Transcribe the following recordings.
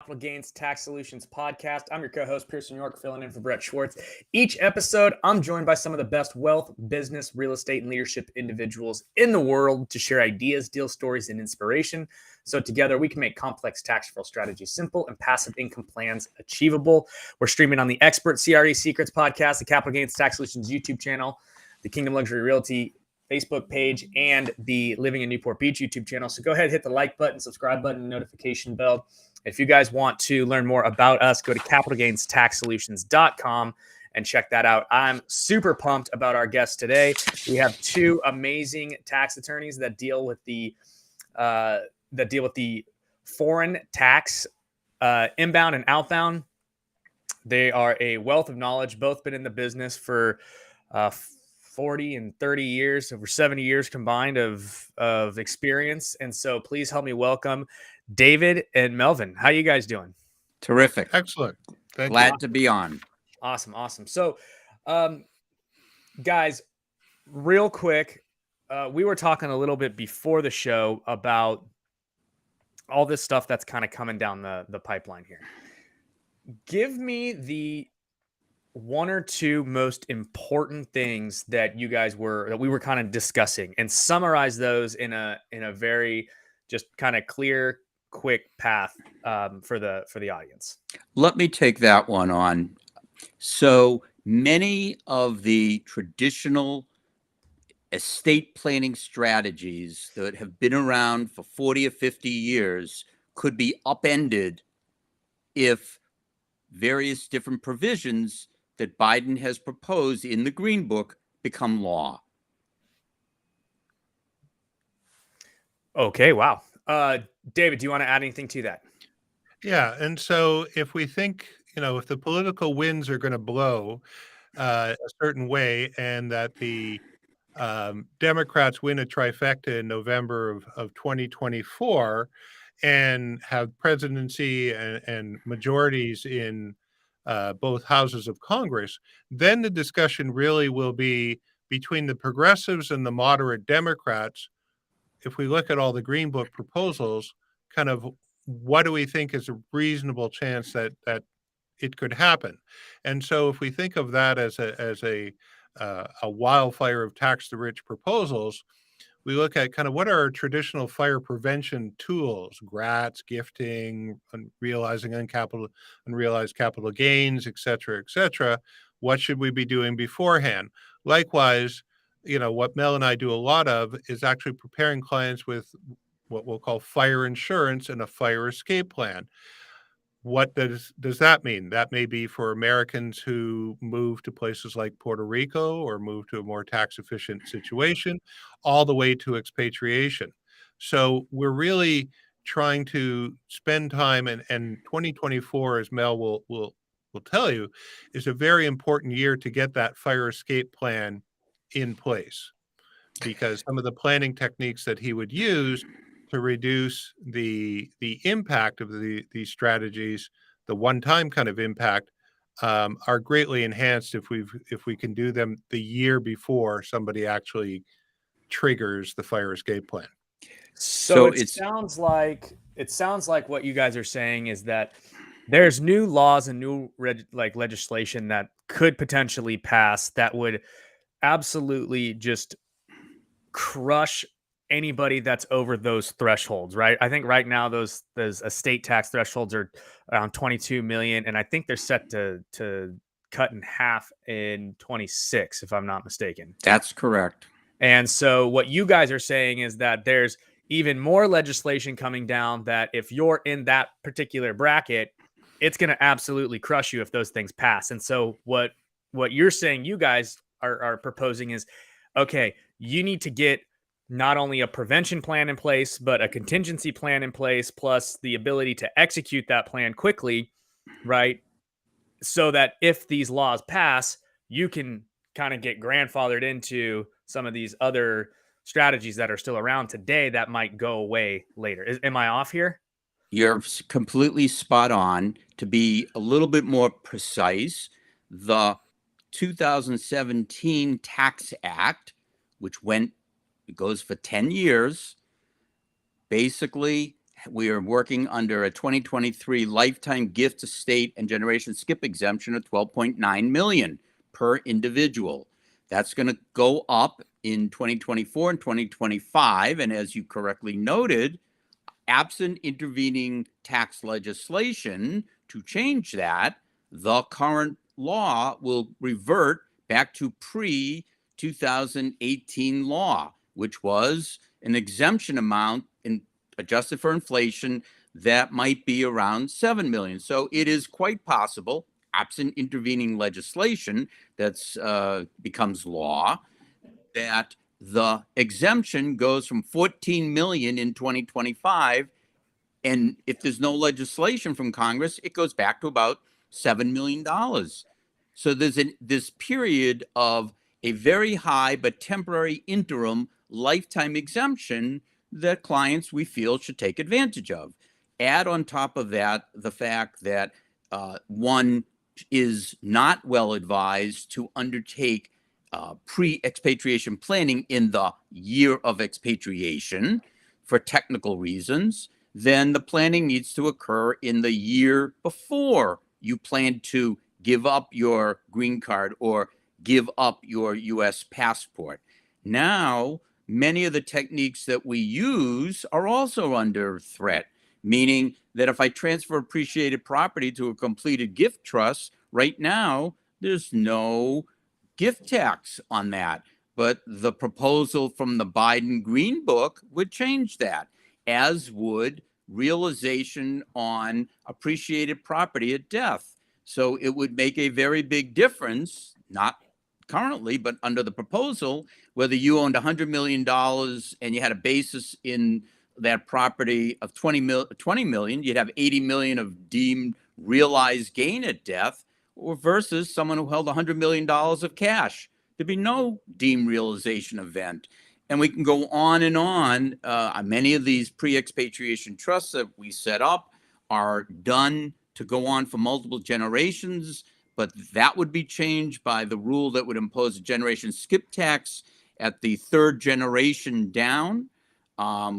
Capital Gains Tax Solutions podcast. I'm your co-host, Pearson York, filling in for Brett Swarts. Each episode, I'm joined by some of the best wealth, business, real estate, and leadership individuals in the world to share ideas, deal stories, and inspiration. So together, we can make complex tax deferral strategies simple and passive income plans achievable. We're streaming on the Expert CRE Secrets podcast, the Capital Gains Tax Solutions YouTube channel, the Kingdom Luxury Realty Facebook page, and the Living in Newport Beach YouTube channel. So go ahead, hit the like button, subscribe button, notification bell. If you guys want to learn more about us, go to capitalgainstaxsolutions.com and check that out. I'm super pumped about our guest today. We have two amazing tax attorneys that deal with the foreign tax, inbound and outbound. They are a wealth of knowledge, both been in the business for 40 and 30 years, over 70 years combined of experience. And so please help me welcome David and Melvin. How you guys doing? Terrific. Excellent. Glad to be on. Awesome. So, guys, real quick, we were talking a little bit before the show about all this stuff that's kind of coming down the pipeline here. Give me the one or two most important things that we were kind of discussing, and summarize those in a very just kind of clear, quick path for the audience. Let me take that one on. So many of the traditional estate planning strategies that have been around for 40 or 50 years could be upended if various different provisions that Biden has proposed in the Green Book become law. Okay, wow. David, do you want to add anything to that? Yeah, and so if we think, if the political winds are going to blow a certain way, and that the Democrats win a trifecta in November of 2024 and have presidency and majorities in both houses of Congress, then the discussion really will be between the progressives and the moderate Democrats. If we look at all the Green Book proposals, kind of what do we think is a reasonable chance that it could happen? And so if we think of that as a wildfire of tax the rich proposals, we look at kind of what are our traditional fire prevention tools: grats, gifting, realizing unrealized capital gains, et cetera. What should we be doing beforehand? Likewise, what Mel and I do a lot of is actually preparing clients with what we'll call fire insurance and a fire escape plan. What does that mean? That may be for Americans who move to places like Puerto Rico or move to a more tax efficient situation, all the way to expatriation. So we're really trying to spend time, and 2024, as Mel will tell you, is a very important year to get that fire escape plan in place, because some of the planning techniques that he would use to reduce the impact of these strategies, the one-time kind of impact, are greatly enhanced if we can do them the year before somebody actually triggers the fire escape plan. So it sounds like what you guys are saying is that there's new laws and new legislation that could potentially pass that would absolutely just crush anybody that's over those thresholds, right? I think right now those estate tax thresholds are around 22 million, and I think they're set to cut in half in 26, if I'm not mistaken. That's correct. And so what you guys are saying is that there's even more legislation coming down that if you're in that particular bracket, it's going to absolutely crush you if those things pass. And so what you're saying you guys are proposing is, okay, you need to get not only a prevention plan in place, but a contingency plan in place, plus the ability to execute that plan quickly, right? So that if these laws pass, you can kind of get grandfathered into some of these other strategies that are still around today that might go away later. Am I off here? You're completely spot on. To be a little bit more precise, the 2017 Tax Act, which goes for 10 years, basically we are working under a 2023 lifetime gift, estate, and generation skip exemption of 12.9 million per individual. That's going to go up in 2024 and 2025. And as you correctly noted, absent intervening tax legislation to change that, the current law will revert back to pre-2018 law, which was an exemption amount adjusted for inflation that might be around 7 million. So it is quite possible, absent intervening legislation that's becomes law, that the exemption goes from 14 million in 2025, and if there's no legislation from Congress, it goes back to about $7 million. So there's this period of a very high but temporary interim lifetime exemption that clients, we feel, should take advantage of. Add on top of that the fact that one is not well advised to undertake pre-expatriation planning in the year of expatriation for technical reasons, then the planning needs to occur in the year before you plan to give up your green card or give up your U.S. passport. Now, many of the techniques that we use are also under threat, meaning that if I transfer appreciated property to a completed gift trust, right now, there's no gift tax on that. But the proposal from the Biden Green Book would change that, as would realization on appreciated property at death. So it would make a very big difference, not currently, but under the proposal, whether you owned $100 million and you had a basis in that property of 20 million, you'd have 80 million of deemed realized gain at death, or versus someone who held $100 million of cash. There'd be no deemed realization event. And we can go on and on. Many of these pre-expatriation trusts that we set up are done to go on for multiple generations, but that would be changed by the rule that would impose a generation skip tax at the third generation down.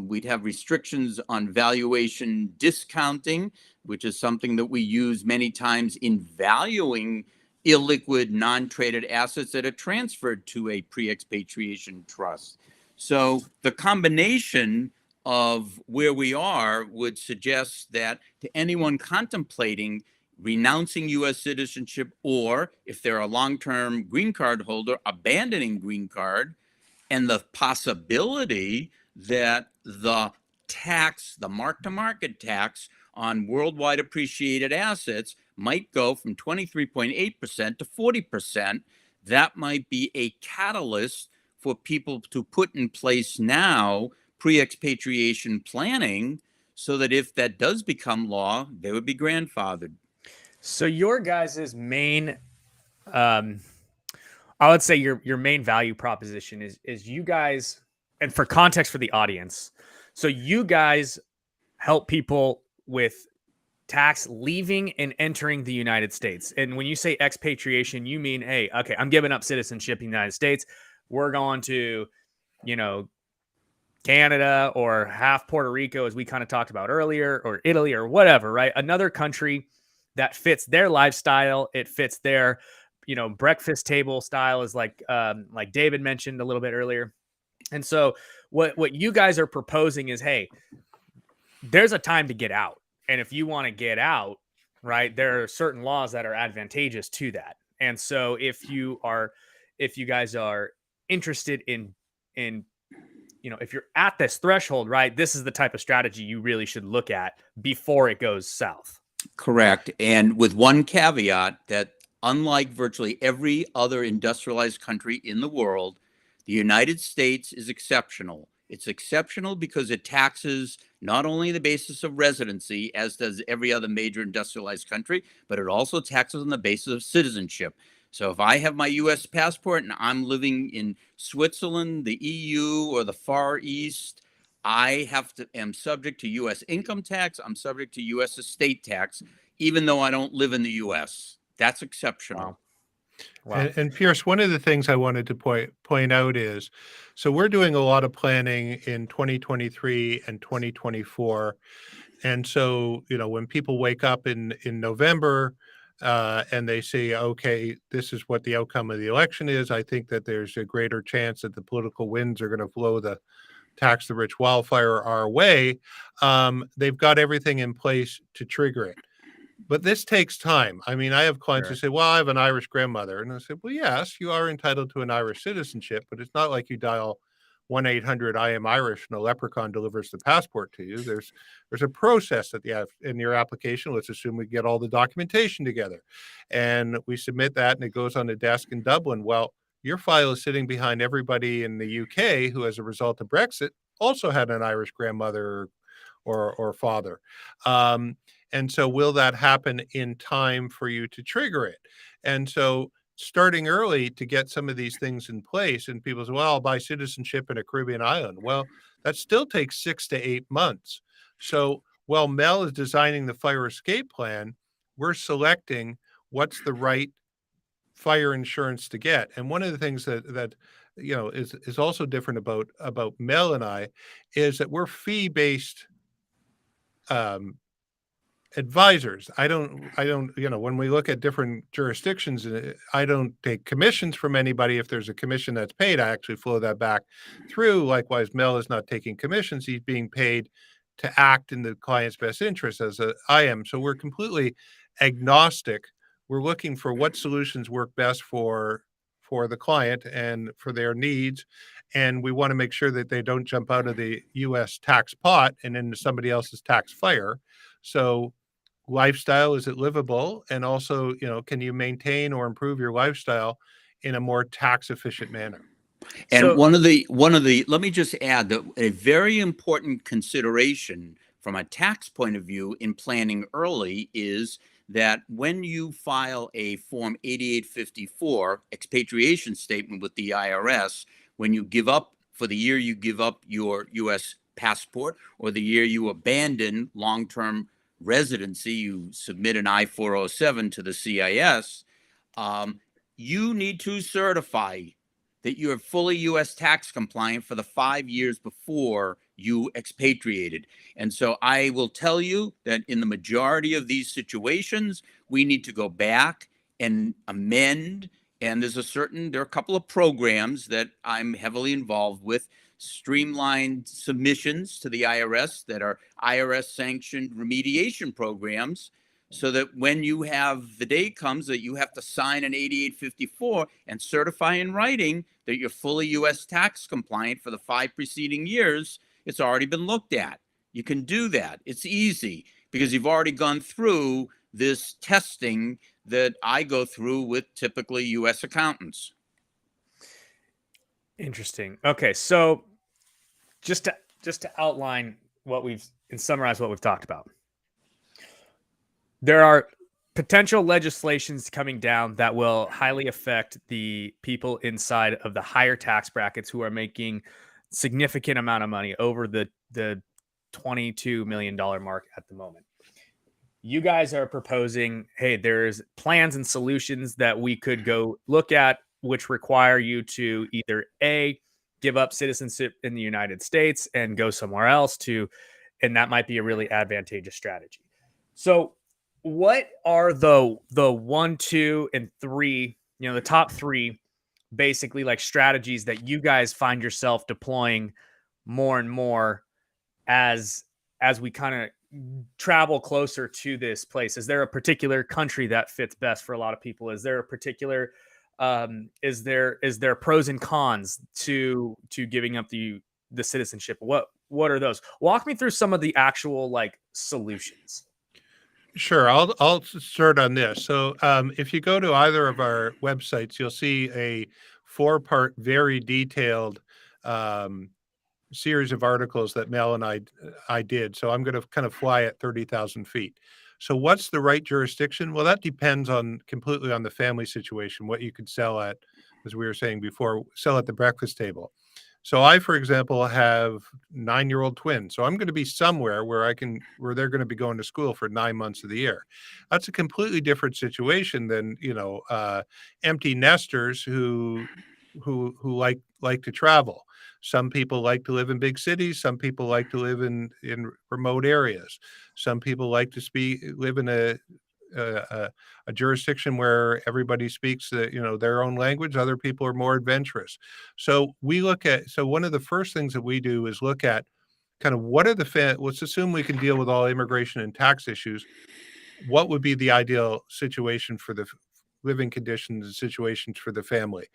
We'd have restrictions on valuation discounting, which is something that we use many times in valuing illiquid, non-traded assets that are transferred to a pre-expatriation trust. So the combination of where we are would suggest that to anyone contemplating renouncing U.S. citizenship, or if they're a long-term green card holder, abandoning green card, and the possibility that the tax, the mark-to-market tax on worldwide appreciated assets might go from 23.8% to 40%, that might be a catalyst for people to put in place now pre-expatriation planning, so that if that does become law, they would be grandfathered. So your guys' main, I would say your main value proposition is you guys, and for context for the audience, so you guys help people with tax leaving and entering the United States. And when you say expatriation, you mean, hey, okay, I'm giving up citizenship in the United States. We're going to, Canada or half Puerto Rico, as we kind of talked about earlier, or Italy or whatever, right? Another country that fits their lifestyle. It fits their, breakfast table style, is like David mentioned a little bit earlier. And so what you guys are proposing is, hey, there's a time to get out. And if you want to get out, right, there are certain laws that are advantageous to that. And so if you guys are interested in, if you're at this threshold, right, this is the type of strategy you really should look at before it goes south. Correct. And with one caveat, that unlike virtually every other industrialized country in the world, the United States is exceptional. It's exceptional because it taxes not only the basis of residency, as does every other major industrialized country, but it also taxes on the basis of citizenship. So if I have my U.S. passport and I'm living in Switzerland, the EU, or the Far East, I am subject to U.S. income tax. I'm subject to U.S. estate tax, even though I don't live in the U.S. That's exceptional. Wow. Wow. And Pierce, one of the things I wanted to point out is, so we're doing a lot of planning in 2023 and 2024. And so, when people wake up in November, and they say, okay, this is what the outcome of the election is, I think that there's a greater chance that the political winds are going to blow the tax the rich wildfire our way. They've got everything in place to trigger it. But this takes time. I mean, I have clients who Sure. say, well, I have an Irish grandmother. And I said, well, yes, you are entitled to an Irish citizenship, but it's not like you dial 1-800 I am Irish and a leprechaun delivers the passport to you. There's a process that you have in your application. Let's assume we get all the documentation together and we submit that and it goes on the desk in Dublin. Well, your file is sitting behind everybody in the UK who, as a result of Brexit, also had an Irish grandmother or father. And so will that happen in time for you to trigger it? And so starting early to get some of these things in place, and people say, well, I'll buy citizenship in a Caribbean island. Well, that still takes 6 to 8 months. So while Mel is designing the fire escape plan, we're selecting what's the right fire insurance to get. And one of the things that is also different about Mel and I is that we're fee-based advisors. I don't, when we look at different jurisdictions, I don't take commissions from anybody. If there's a commission that's paid, I actually flow that back through. Likewise, Mel is not taking commissions. He's being paid to act in the client's best interest I am. So we're completely agnostic. We're looking for what solutions work best for the client and for their needs. And we want to make sure that they don't jump out of the US tax pot and into somebody else's tax fire. So lifestyle, is it livable? And also, can you maintain or improve your lifestyle in a more tax efficient manner? And So one of the let me just add that a very important consideration from a tax point of view in planning early is that when you file a Form 8854 expatriation statement with the IRS, when you give up for the year you give up your US passport or the year you abandon long-term residency, you submit an I-407 to the CIS, you need to certify that you are fully U.S. tax compliant for the 5 years before you expatriated. And so I will tell you that in the majority of these situations, we need to go back and amend. And there are a couple of programs that I'm heavily involved with, streamlined submissions to the IRS that are IRS sanctioned remediation programs, so that when the day comes that you have to sign an 8854 and certify in writing that you're fully U.S. tax compliant for the 5 preceding years, it's already been looked at. You can do that. It's easy because you've already gone through this testing that I go through with typically U.S. accountants. interesting. Okay, so just to outline and summarize what we've talked about. There are potential legislations coming down that will highly affect the people inside of the higher tax brackets who are making significant amount of money over the $22 million mark at the moment. You guys are proposing, hey, there's plans and solutions that we could go look at, which require you to either A, give up citizenship in the United States and go somewhere else and that might be a really advantageous strategy. So what are the 1, 2, and 3, the top 3 basically like strategies that you guys find yourself deploying more and more as we kind of travel closer to this place? Is there a particular country that fits best for a lot of people? Is there a particular is there pros and cons to giving up the citizenship? What are those? Walk me through some of the actual like solutions. Sure, I'll start on this. So, if you go to either of our websites, you'll see a 4-part, very detailed series of articles that Mel and I did. So I'm going to kind of fly at 30,000 feet. So what's the right jurisdiction? Well, that depends completely on the family situation, what you could sell at, as we were saying before, sell at the breakfast table. So I, for example, have 9-year-old twins. So I'm going to be somewhere where they're going to be going to school for 9 months of the year. That's a completely different situation than, empty nesters who like to travel. Some people like to live in big cities. Some people like to live in remote areas. Some people like to live in a jurisdiction where everybody speaks their own language. Other people are more adventurous. So one of the first things that we do is look at kind of what are let's assume we can deal with all immigration and tax issues. What would be the ideal situation for the living conditions and situations for the family?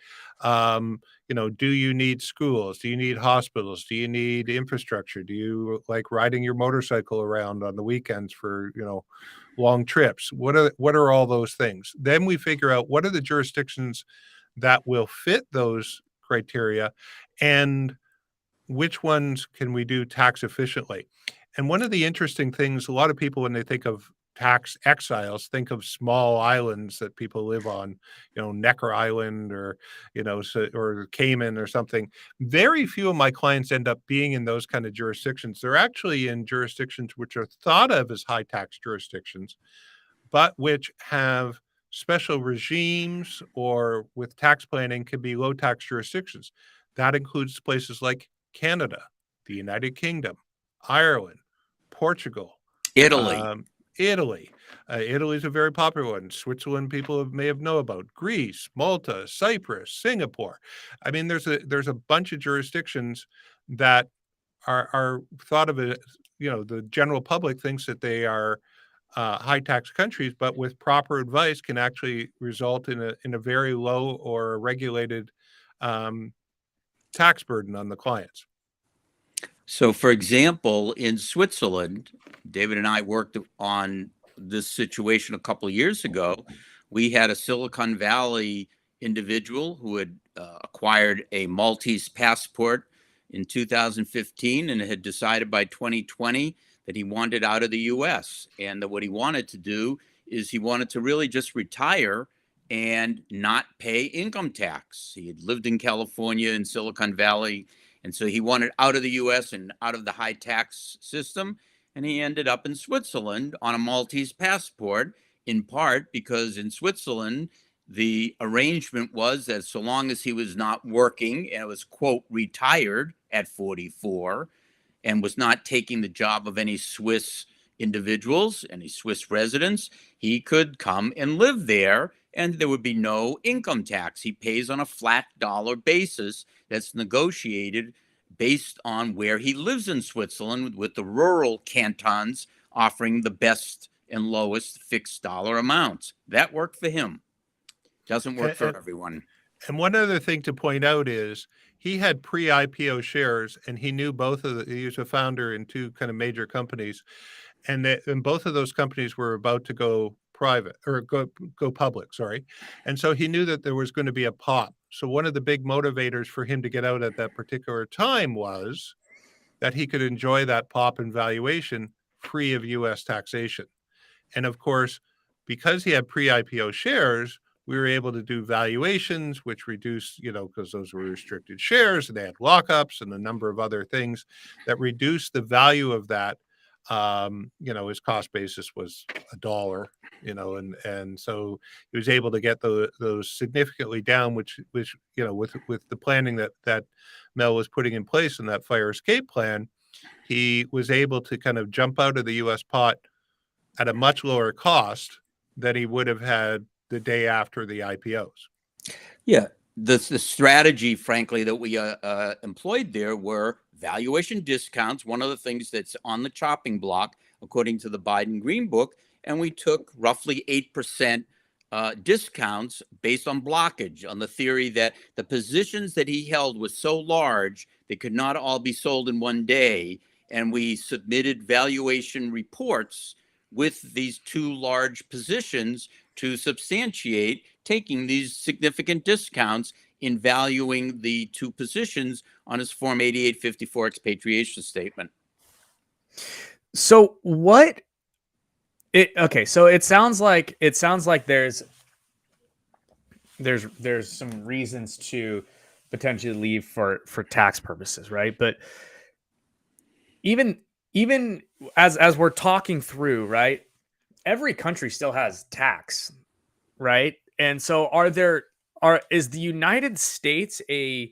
Do you need schools? Do you need hospitals? Do you need infrastructure? Do you like riding your motorcycle around on the weekends for, long trips? What are all those things? Then we figure out what are the jurisdictions that will fit those criteria, and which ones can we do tax efficiently? And one of the interesting things, a lot of people, when they think of tax exiles, think of small islands that people live on, Necker Island or, or Cayman or something. Very few of my clients end up being in those kind of jurisdictions. They're actually in jurisdictions which are thought of as high tax jurisdictions, but which have special regimes or with tax planning can be low tax jurisdictions. That includes places like Canada, the United Kingdom, Ireland, Portugal, Italy. Italy. Italy is a very popular one. Switzerland, people may have know about. Greece, Malta, Cyprus, Singapore. I mean, there's a bunch of jurisdictions that are thought of as, the general public thinks that they are high tax countries, but with proper advice can actually result in a very low or regulated tax burden on the clients. So, for example, in Switzerland, David and I worked on this situation a couple of years ago. We had a Silicon Valley individual who had acquired a Maltese passport in 2015 and had decided by 2020 that he wanted out of the U.S. and that what he wanted to do is he wanted to really just retire and not pay income tax. He had lived in California and Silicon Valley, and so he wanted out of the U.S. and out of the high tax system. And he ended up in Switzerland on a Maltese passport, in part because in Switzerland, the arrangement was that so long as he was not working and was, quote, retired at 44 and was not taking the job of any Swiss individuals, any Swiss residents, he could come and live there and there would be no income tax. He pays on a flat dollar basis that's negotiated based on where he lives in Switzerland, with the rural cantons offering the best and lowest fixed dollar amounts. That worked for him. Doesn't work for everyone. And one other thing to point out is he had pre-IPO shares, and he knew he was a founder in two kind of major companies, and both of those companies were about to go private or go public, sorry. And so he knew that there was going to be a pop. So one of the big motivators for him to get out at that particular time was that he could enjoy that pop in valuation free of US taxation. And of course, because he had pre-IPO shares, we were able to do valuations, which reduced, because those were restricted shares and they had lockups and a number of other things that reduced the value of that. His cost basis was $1, and so he was able to get those significantly down, which with the planning that Mel was putting in place in that fire escape plan, he was able to kind of jump out of the U.S. pot at a much lower cost than he would have had the day after the IPOs. Yeah, the strategy, frankly, that we employed there were valuation discounts, one of the things that's on the chopping block, according to the Biden Green Book, and we took roughly 8% discounts based on blockage, on the theory that the positions that he held was so large they could not all be sold in one day, and we submitted valuation reports with these two large positions to substantiate taking these significant discounts in valuing the two positions on his Form 8854 expatriation statement. So so it sounds like there's some reasons to potentially leave for tax purposes, right? But even as we're talking through, right, every country still has tax, right? And so is the United States an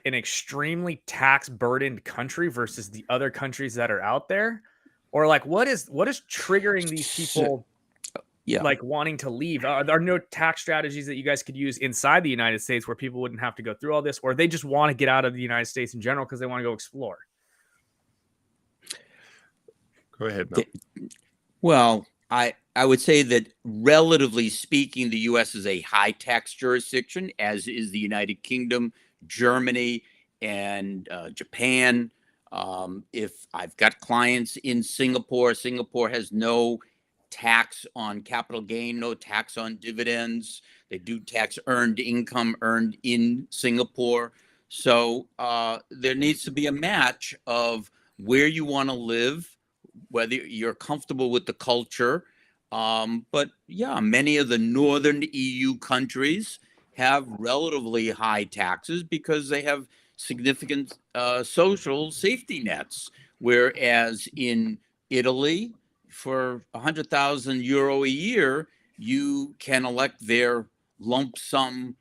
extremely tax burdened country versus the other countries that are out there? Or like what is triggering these people Yeah. like wanting to leave? Are there no tax strategies that you guys could use inside the United States where people wouldn't have to go through all this, or they just want to get out of the United States in general because they want to go explore? Go ahead, Mel. Well, I would say that relatively speaking, the U.S. is a high tax jurisdiction, as is the United Kingdom, Germany, and Japan. If I've got clients in Singapore, Singapore has no tax on capital gain, no tax on dividends. They do tax earned income earned in Singapore. So there needs to be a match of where you want to live, whether you're comfortable with the culture. But yeah, many of the northern EU countries have relatively high taxes because they have significant social safety nets. Whereas in Italy, for 100,000 euro a year, you can elect their lump sum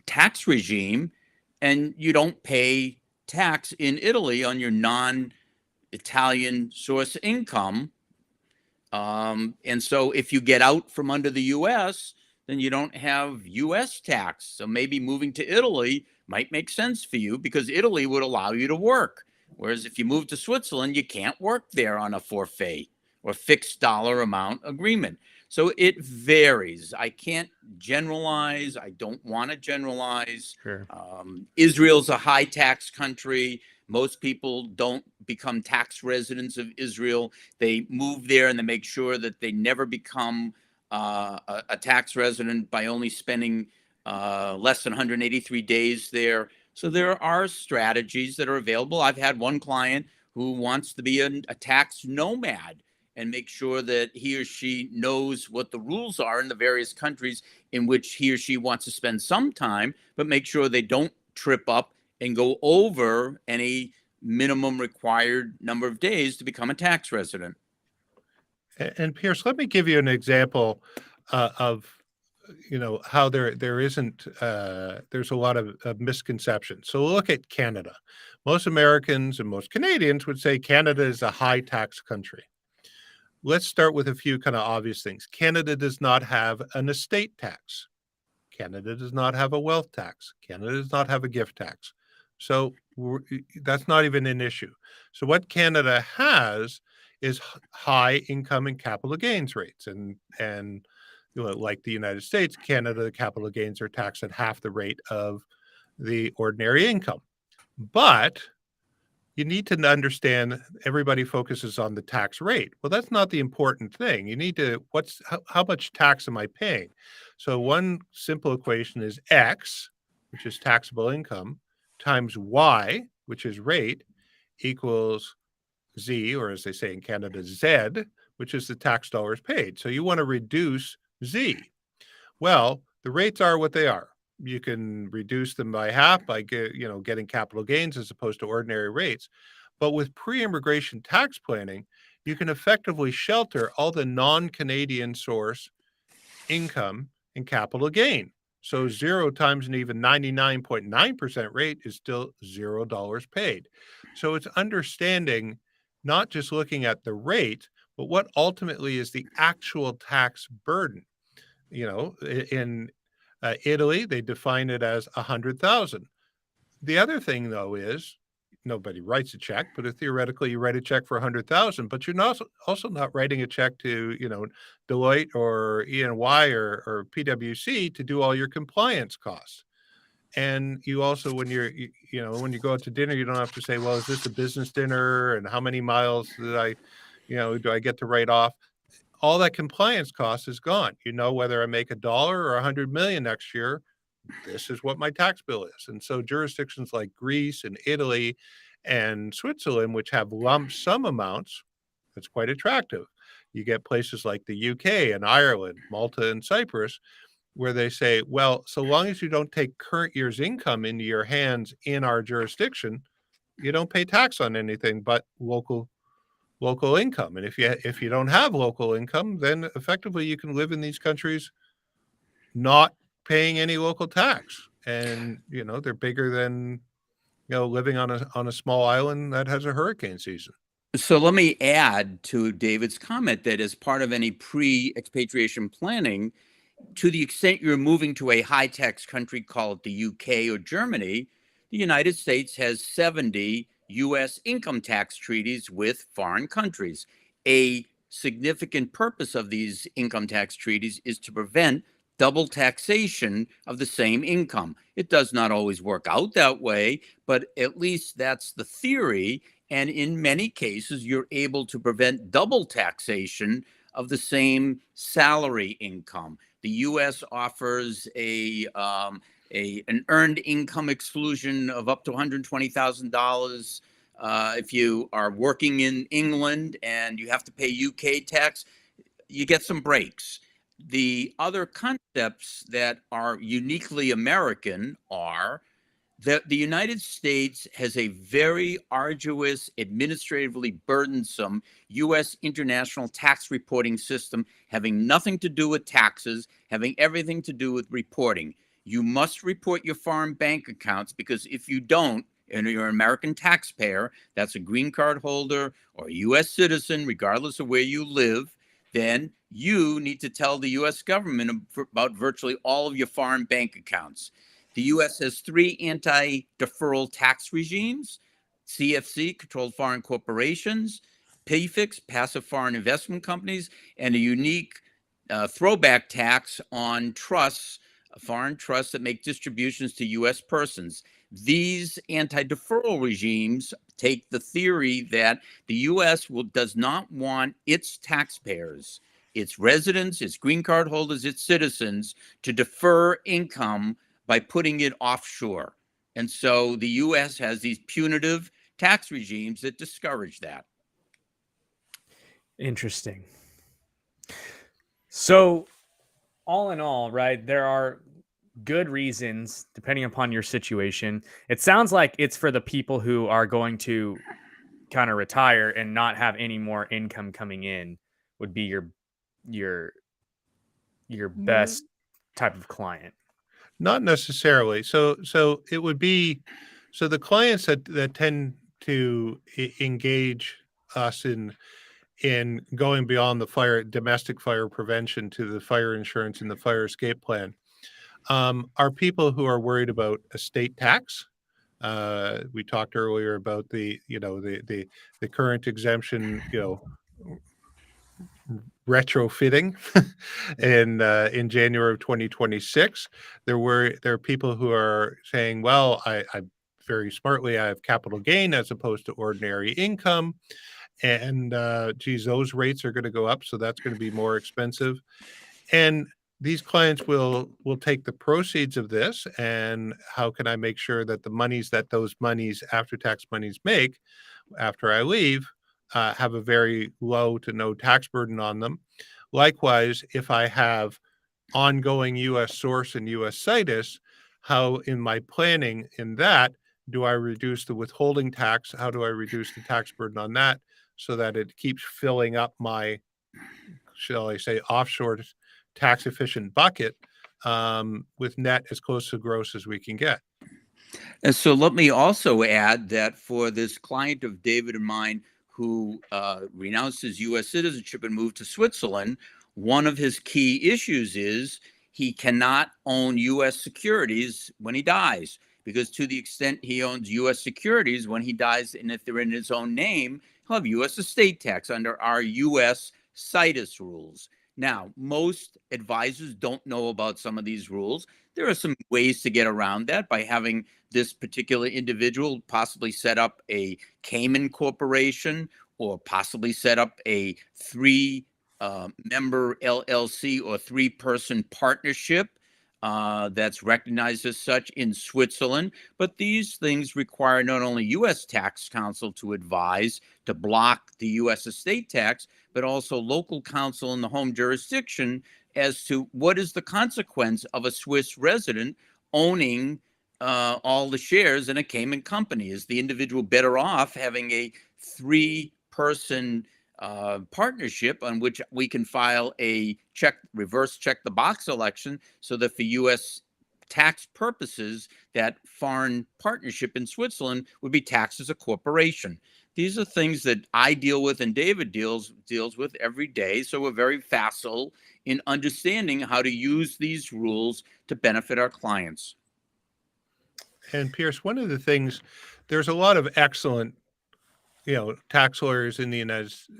tax regime, and you don't pay tax in Italy on your non-Italian source income. And so if you get out from under the U.S., then you don't have U.S. tax. So maybe moving to Italy might make sense for you because Italy would allow you to work. Whereas if you move to Switzerland, you can't work there on a forfait or fixed dollar amount agreement. So it varies. I can't generalize. I don't want to generalize. Sure. Israel's a high tax country. Most people don't become tax residents of Israel. They move there and they make sure that they never become a tax resident by only spending less than 183 days there. So there are strategies that are available. I've had one client who wants to be a tax nomad and make sure that he or she knows what the rules are in the various countries in which he or she wants to spend some time, but make sure they don't trip up and go over any minimum required number of days to become a tax resident. And Pierce, let me give you an example of how there isn't there's a lot of misconceptions. So look at Canada. Most Americans and most Canadians would say Canada is a high tax country. Let's start with a few kind of obvious things. Canada does not have an estate tax. Canada does not have a wealth tax. Canada does not have a gift tax. So that's not even an issue. So what Canada has is high income and capital gains rates. And like the United States, Canada, the capital gains are taxed at half the rate of the ordinary income. But you need to understand everybody focuses on the tax rate. Well, that's not the important thing. You need to, how much tax am I paying? So one simple equation is X, which is taxable income, times Y, which is rate, equals Z, or as they say in Canada, Z, which is the tax dollars paid. So you want to reduce Z. Well, the rates are what they are. You can reduce them by half by getting capital gains as opposed to ordinary rates. But with pre-immigration tax planning, you can effectively shelter all the non-Canadian source income and capital gain. So 0 times an even 99.9% rate is still $0 paid. So it's understanding, not just looking at the rate, but what ultimately is the actual tax burden. In Italy, they define it as 100,000. The other thing, though, is nobody writes a check, but theoretically you write a check for 100,000, but you're not also not writing a check to, Deloitte or E&Y or PwC to do all your compliance costs. And you also, when when you go out to dinner, you don't have to say, well, is this a business dinner? And how many miles do I get to write off? All that compliance cost is gone. Whether I make $1 or 100 million next year, this is what my tax bill is. And so jurisdictions like Greece and Italy and Switzerland, which have lump sum amounts, that's quite attractive. You get places like the UK and Ireland, Malta and Cyprus, where they say, well, so long as you don't take current year's income into your hands in our jurisdiction, you don't pay tax on anything but local income. And if you don't have local income, then effectively you can live in these countries not paying any local tax. And they're bigger than living on a small island that has a hurricane season. So let me add to David's comment that as part of any pre-expatriation planning, to the extent you're moving to a high tax country, call it the UK or Germany, the United States has 70 US income tax treaties with foreign countries. A significant purpose of these income tax treaties is to prevent double taxation of the same income. It does not always work out that way, but at least that's the theory. And in many cases, you're able to prevent double taxation of the same salary income. The U.S. offers an earned income exclusion of up to $120,000 if you are working in England and you have to pay UK tax. You get some breaks. The other concepts that are uniquely American are that the United States has a very arduous, administratively burdensome U.S. international tax reporting system, having nothing to do with taxes, having everything to do with reporting. You must report your foreign bank accounts, because if you don't, and you're an American taxpayer, that's a green card holder or a U.S. citizen, regardless of where you live, then you need to tell the U.S. government about virtually all of your foreign bank accounts. The U.S. has 3 anti-deferral tax regimes: CFC, controlled foreign corporations; PFICs, passive foreign investment companies; and a unique throwback tax on trusts, foreign trusts that make distributions to U.S. persons. These anti-deferral regimes take the theory that the U.S. does not want its taxpayers, its residents, its green card holders, its citizens, to defer income by putting it offshore. And so the U.S. has these punitive tax regimes that discourage that. Interesting. So, all in all, right, there are good reasons depending upon your situation. It sounds like it's for the people who are going to kind of retire and not have any more income coming in would be your best type of client. Not necessarily. So it would be, so the clients that tend to engage us in going beyond the domestic fire prevention to the fire insurance and the fire escape plan, are people who are worried about estate tax. We talked earlier about the current exemption, retrofitting in January of 2026. There are people who are saying, well, I very smartly, I have capital gain as opposed to ordinary income. And geez, those rates are going to go up. So that's going to be more expensive. And these clients will take the proceeds of this, and how can I make sure that those monies, after tax monies, make after I leave, have a very low to no tax burden on them. Likewise, if I have ongoing U.S. source and U.S. situs, how in my planning in that do I reduce the withholding tax? How do I reduce the tax burden on that so that it keeps filling up my, shall I say, offshore tax efficient bucket with net as close to gross as we can get? And so let me also add that for this client of David and mine who renounced his U.S. citizenship and moved to Switzerland, one of his key issues is he cannot own U.S. securities when he dies, because to the extent he owns U.S. securities when he dies, and if they're in his own name, he'll have U.S. estate tax under our U.S. situs rules. Now, most advisors don't know about some of these rules. There are some ways to get around that by having this particular individual possibly set up a Cayman corporation, or possibly set up a 3-member LLC or 3-person partnership that's recognized as such in Switzerland. But these things require not only U.S. tax counsel to advise to block the U.S. estate tax, but also local counsel in the home jurisdiction as to what is the consequence of a Swiss resident owning all the shares in a Cayman company. Is the individual better off having a three-person partnership on which we can file a reverse check the box election, so that for U.S. tax purposes, that foreign partnership in Switzerland would be taxed as a corporation? These are things that I deal with and David deals with every day. So we're very facile in understanding how to use these rules to benefit our clients. And Pierce, one of the things, there's a lot of excellent, tax lawyers in the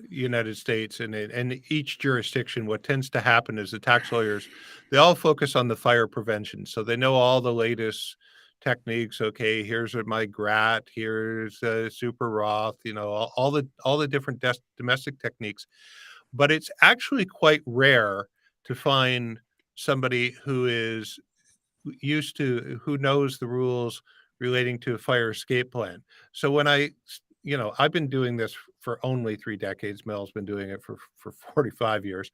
United States, and each jurisdiction. What tends to happen is the tax lawyers, they all focus on the fire prevention, so they know all the latest techniques. Okay, here's my GRAT, here's Super Roth, all the different domestic techniques. But it's actually quite rare to find somebody who is who knows the rules relating to a fire escape plan. So when I've been doing this for only 3 decades. Mel's been doing it for 45 years.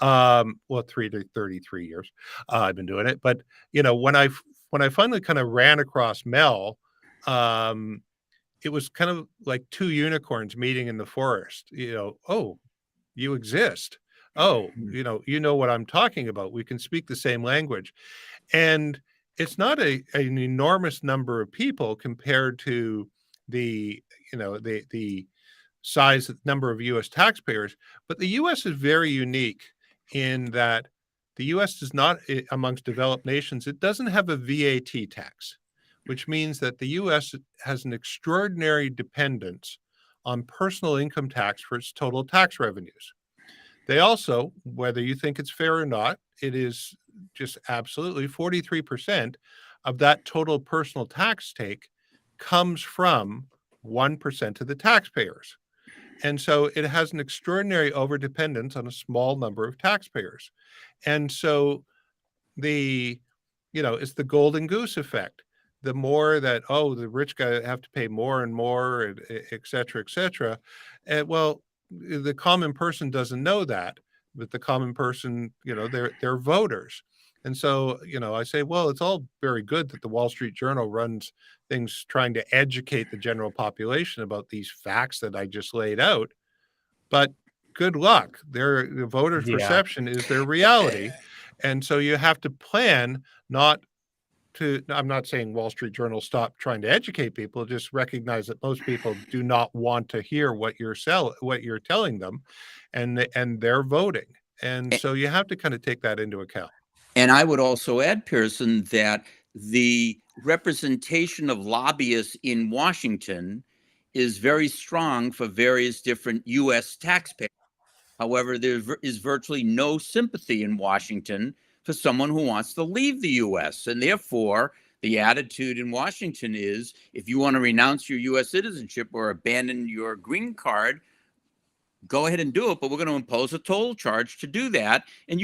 Well, 3 to 33 years. I've been doing it. But, when I finally kind of ran across Mel, it was kind of like 2 unicorns meeting in the forest. Oh, you exist. Oh, you know what I'm talking about. We can speak the same language. And it's not an enormous number of people compared to the size number of U.S. taxpayers, but the U.S. is very unique in that the U.S. does not, amongst developed nations, it doesn't have a VAT tax, which means that the U.S. has an extraordinary dependence on personal income tax for its total tax revenues. They also, whether you think it's fair or not, it is just absolutely 43% of that total personal tax take comes from 1% of the taxpayers. And so it has an extraordinary overdependence on a small number of taxpayers. And so it's the golden goose effect. The more that, the rich guy have to pay more and more, et cetera, et cetera. And the common person doesn't know that, but the common person, they're voters. And so, I say, well, it's all very good that the Wall Street Journal runs things trying to educate the general population about these facts that I just laid out. But good luck. The voters' perception is their reality. And so you have to plan I'm not saying Wall Street Journal stop trying to educate people, just recognize that most people do not want to hear what you're telling them, and they're voting. And so you have to kind of take that into account. And I would also add, Pearson, that the representation of lobbyists in Washington is very strong for various different U.S. taxpayers. However, there is virtually no sympathy in Washington for someone who wants to leave the U.S. And therefore, the attitude in Washington is, if you want to renounce your U.S. citizenship or abandon your green card, go ahead and do it, but we're going to impose a toll charge to do that. And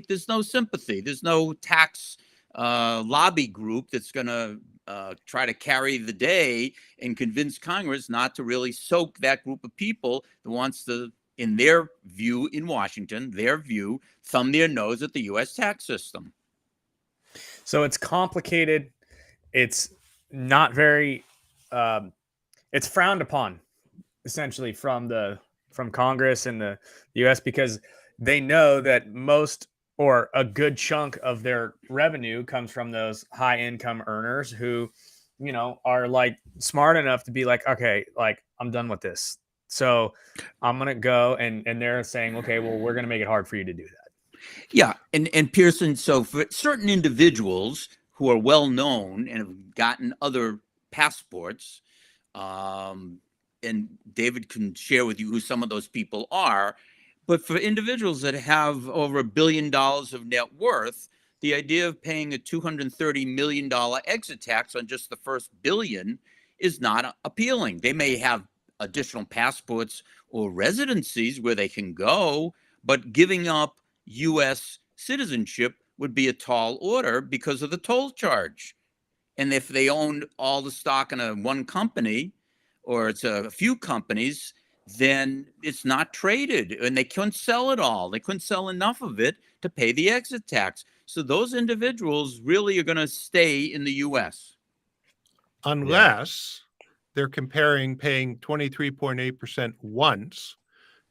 there's no sympathy. There's no tax lobby group that's going to try to carry the day and convince Congress not to really soak that group of people that wants to, in their view in Washington, thumb their nose at the U.S. tax system. So it's complicated. It's not very, it's frowned upon, essentially, from Congress and the U.S. because they know that most or a good chunk of their revenue comes from those high income earners who, are like smart enough to be like, okay, like I'm done with this. So I'm going to go and they're saying, okay, well, we're going to make it hard for you to do that. Yeah. And Pearson, so for certain individuals who are well known and have gotten other passports, and David can share with you who some of those people are. But for individuals that have over $1 billion of net worth, the idea of paying a $230 million exit tax on just the first billion is not appealing. They may have additional passports or residencies where they can go, but giving up U.S. citizenship would be a tall order because of the toll charge. And if they owned all the stock in one company, or it's a few companies, then it's not traded, and they couldn't sell it all. They couldn't sell enough of it to pay the exit tax. So those individuals really are going to stay in the U.S. Unless they're comparing paying 23.8% once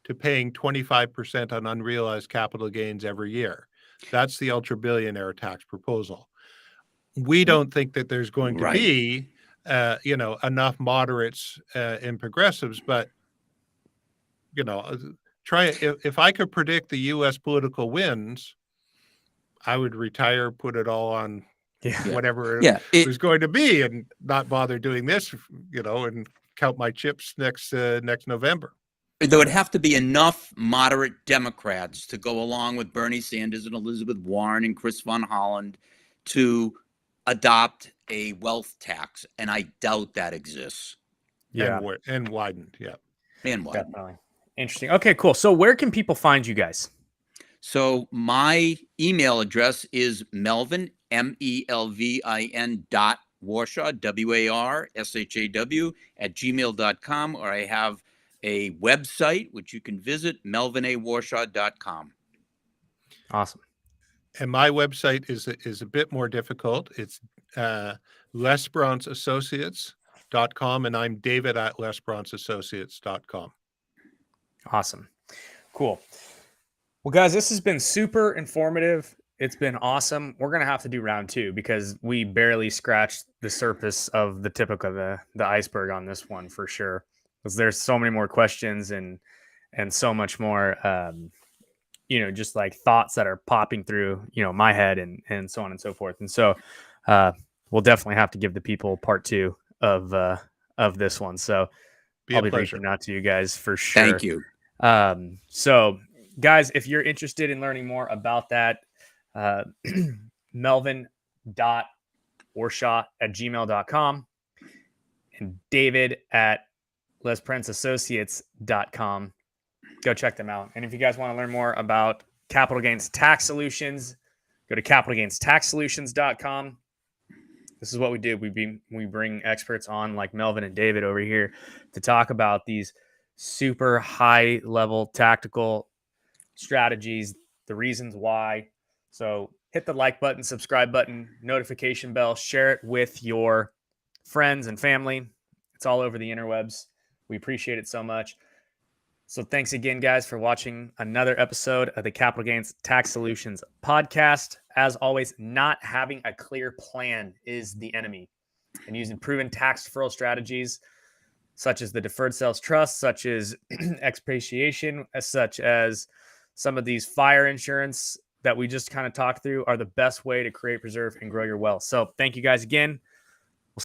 to paying 25% on unrealized capital gains every year. That's the ultra billionaire tax proposal. We don't think that there's going to be, enough moderates and progressives, but if I could predict the U.S. political wins, I would retire, put it all on whatever it was going to be, and not bother doing this, and count my chips next November. There would have to be enough moderate Democrats to go along with Bernie Sanders and Elizabeth Warren and Chris Von Holland to adopt a wealth tax, and I doubt that exists. And widened, and widened. Definitely. Interesting. Okay, cool. So where can people find you guys? So my email address is Melvin, MELVIN Warshaw, WARSHAW @gmail.com, or I have a website which you can visit, melvinawarshaw.com. Awesome. And my website is a bit more difficult. It's lesperanceassociates.com, and I'm David at lesperanceassociates.com. Awesome. Cool. Well, guys, this has been super informative. It's been awesome. We're going to have to do round 2 because we barely scratched the surface of the tip of the iceberg on this one for sure. Because there's so many more questions and so much more, just like thoughts that are popping through, my head and so on and so forth. And so we'll definitely have to give the people part 2 of this one. So I'll be reaching out to you guys for sure. Thank you. So guys, if you're interested in learning more about that, melvin.warshaw@gmail.com and David at lesperanceassociates.com. Go check them out. And if you guys want to learn more about capital gains tax solutions, go to capitalgainstaxsolutions.com. This is what we do. We bring experts on like Melvin and David over here to talk about these super high level tactical strategies, the reasons why. So hit the like button, subscribe button, notification bell, share it with your friends and family. It's all over the interwebs. We appreciate it so much. So thanks again, guys, for watching another episode of the Capital Gains Tax Solutions podcast. As always, not having a clear plan is the enemy. And using proven tax deferral strategies, such as the deferred sales trust, such as expatriation, such as some of these fire insurance that we just kind of talked through, are the best way to create, preserve, and grow your wealth. So thank you guys again.